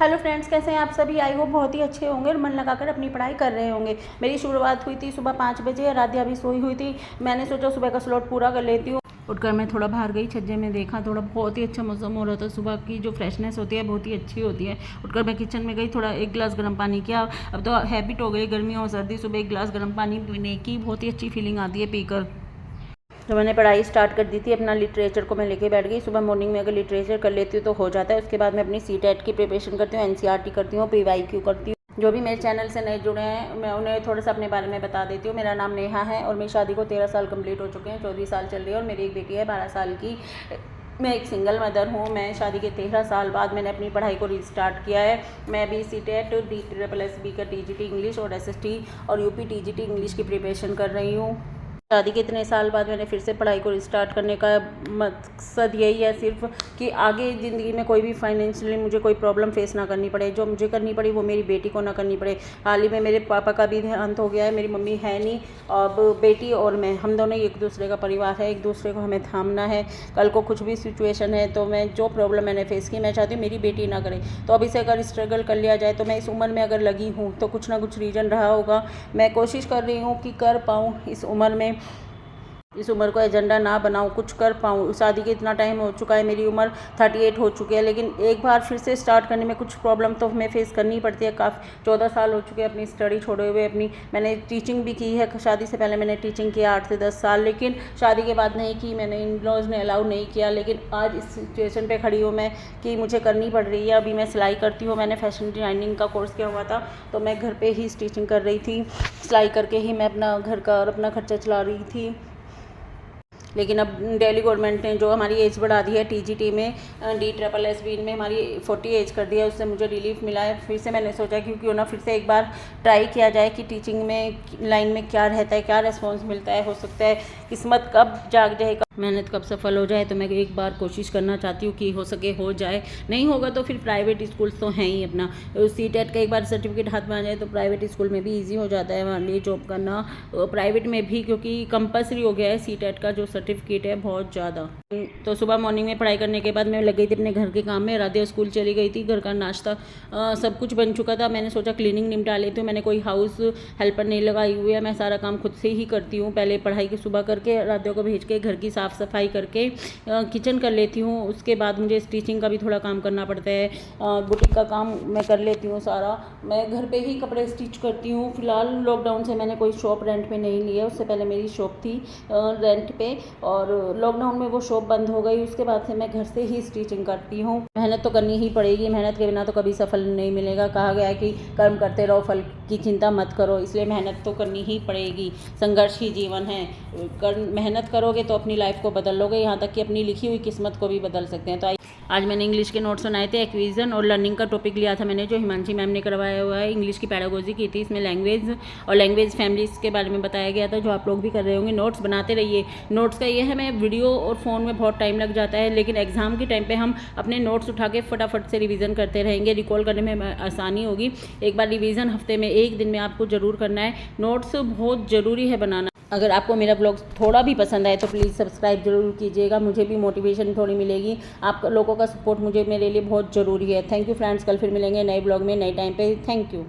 Hello friends, कैसे हैं आप सभी। आई होप बहुत ही अच्छे होंगे और मन लगाकर अपनी पढ़ाई कर रहे होंगे। मेरी शुरुआत हुई थी सुबह 5 बजे। राध्या भी सोई हुई थी। मैंने सोचा सुबह का स्लॉट पूरा कर लेती हूँ। उठकर मैं थोड़ा बाहर गई, छज्जे में देखा, थोड़ा बहुत ही अच्छा मौसम हो रहा था। सुबह की जो फ्रेशनेस होती है बहुत ही अच्छी होती है। उठकर मैं किचन में गई, थोड़ा एक गिलास गर्म पानी किया। अब तो हैबिट हो गई गर्मी और सर्दी, सुबह एक गिलास गर्म पानी पीने की बहुत ही अच्छी फीलिंग आती है पीकर। तो मैंने पढ़ाई स्टार्ट कर दी थी। अपना लिटरेचर को मैं लेके बैठ गई। सुबह मॉर्निंग में अगर लिटरेचर कर लेती हूँ तो हो जाता है। उसके बाद मैं अपनी सीटेट की प्रिपरेशन करती हूँ, एनसीईआरटी करती हूँ, पीवाईक्यू करती हूँ। जो भी मेरे चैनल से नए जुड़े हैं मैं उन्हें थोड़ा सा अपने बारे में बता देती हूँ। मेरा नाम नेहा है और मेरी शादी को 13 साल कंप्लीट हो चुके हैं। 14 साल चल रही है और मेरी एक बेटी है 12 साल की। मैं एक सिंगल मदर हूँ। मैं शादी के 13 साल बाद मैंने अपनी पढ़ाई को रीस्टार्ट किया है। मैं अभी सीटेट, DSSB का टीजीटी इंग्लिश और एसएसटी और यूपी टीजीटी इंग्लिश की प्रिपरेशन कर रही हूँ। शादी के इतने साल बाद मैंने फिर से पढ़ाई को रिस्टार्ट करने का मकसद यही है सिर्फ कि आगे ज़िंदगी में कोई भी फाइनेंशियली मुझे कोई प्रॉब्लम फेस ना करनी पड़े। जो मुझे करनी पड़ी वो मेरी बेटी को ना करनी पड़े। हाल ही में मेरे पापा का भी देहांत हो गया है। मेरी मम्मी है नहीं। अब बेटी और मैं, हम दोनों ही एक दूसरे का परिवार है। एक दूसरे को हमें थामना है। कल को कुछ भी सिचुएशन है तो मैं जो प्रॉब्लम मैंने फेस की मैं चाहती हूँ मेरी बेटी ना करे। तो अभी से अगर स्ट्रगल कर लिया जाए तो मैं इस उम्र में अगर लगी हूँ तो कुछ ना कुछ रीज़न रहा होगा। मैं कोशिश कर रही हूँ कि कर पाऊँ इस उम्र में। इस उम्र को एजेंडा ना बनाऊं, कुछ कर पाऊं। शादी के इतना टाइम हो चुका है, मेरी उम्र 38 हो चुकी है, लेकिन एक बार फिर से स्टार्ट करने में कुछ प्रॉब्लम तो हमें फेस करनी पड़ती है। काफ़ी 14 साल हो चुके हैं अपनी स्टडी छोड़े हुए। मैंने टीचिंग भी की है। शादी से पहले मैंने टीचिंग किया 8 से 10 साल, लेकिन शादी के बाद नहीं की। मैंने इन लॉज ने अलाउ नहीं किया। लेकिन आज इस सिचुएशन पर खड़ी हूँ मैं कि मुझे करनी पड़ रही है। अभी मैं सिलाई करती हूँ। मैंने फैशन डिज़ाइनिंग का कोर्स किया हुआ था तो मैं घर पर ही स्टिचिंग कर रही थी। सिलाई करके ही मैं अपना घर का और अपना खर्चा चला रही थी। लेकिन अब दिल्ली गवर्नमेंट ने जो हमारी एज बढ़ा दी है टीजीटी में, DSSB में हमारी 40 एज कर दी है। उससे मुझे रिलीफ मिला है। फिर से मैंने सोचा क्यों ना फिर से एक बार ट्राई किया जाए कि टीचिंग में लाइन में क्या रहता है, क्या रिस्पॉन्स मिलता है। हो सकता है किस्मत कब जाग जाए, मेहनत कब सफल हो जाए। तो मैं एक बार कोशिश करना चाहती हूँ कि हो सके हो जाए। नहीं होगा तो फिर प्राइवेट स्कूल्स तो हैं ही। अपना सीटेट का एक बार सर्टिफिकेट हाथ में आ जाए तो प्राइवेट स्कूल में भी ईजी हो जाता है हमारे लिए जॉब करना, प्राइवेट में भी, क्योंकि कंपलसरी हो गया है सीटेट का जो सर्टिफिकेट है बहुत ज़्यादा। तो सुबह मॉर्निंग में पढ़ाई करने के बाद मैं लग गई थी अपने घर के काम में। राध्या स्कूल चली गई थी। घर का नाश्ता सब कुछ बन चुका था। मैंने सोचा क्लीनिंग निपटा लेती हूँ। मैंने कोई हाउस हेल्पर नहीं लगाई हुई है। मैं सारा काम खुद से ही करती हूँ। पहले पढ़ाई की सुबह करके राध्या को भेज के घर की साफ़ सफाई करके किचन कर लेती हूँ। उसके बाद मुझे स्टिचिंग का भी थोड़ा काम करना पड़ता है। बुटीक का काम मैं कर लेती हूँ सारा। मैं घर पे ही कपड़े स्टिच करती हूँ। फिलहाल लॉकडाउन से मैंने कोई शॉप रेंट पे नहीं ली है। उससे पहले मेरी शॉप थी रेंट पे और लॉकडाउन में वो शॉप बंद हो गई। उसके बाद से मैं घर से ही स्टिचिंग करती हूँ। मेहनत तो करनी ही पड़ेगी। मेहनत के बिना तो कभी सफल नहीं मिलेगा। कहा गया है कि कर्म करते रहो, फल की चिंता मत करो। इसलिए मेहनत तो करनी ही पड़ेगी। संघर्ष ही जीवन है। मेहनत करोगे तो अपनी लाइफ को बदल लोगे, यहाँ तक कि अपनी लिखी हुई किस्मत को भी बदल सकते हैं। तो आज मैंने इंग्लिश के नोट्स बनाए थे। एक्विजन और लर्निंग का टॉपिक लिया था मैंने, जो हिमांशी मैम ने करवाया हुआ है। इंग्लिश की पैडागोजी की थी। इसमें लैंग्वेज और लैंग्वेज फैमिलीज़ के बारे में बताया गया था, जो आप लोग भी कर रहे होंगे। नोट्स बनाते रहिए। नोट्स का ये है, मैं वीडियो और फ़ोन में बहुत टाइम लग जाता है, लेकिन एग्जाम के टाइम पे हम अपने नोट्स उठा के फटाफट से रिवीजन करते रहेंगे। रिकॉल करने में आसानी होगी। एक बार रिवीजन हफ्ते में एक दिन में आपको ज़रूर करना है। नोट्स बहुत ज़रूरी है बनाना। अगर आपको मेरा ब्लॉग थोड़ा भी पसंद आए तो प्लीज़ सब्सक्राइब जरूर कीजिएगा। मुझे भी मोटिवेशन थोड़ी मिलेगी। आप लोगों का सपोर्ट मुझे मेरे लिए बहुत ज़रूरी है। Thank you friends. कल फिर मिलेंगे नए ब्लॉग में नए टाइम पे। Thank you.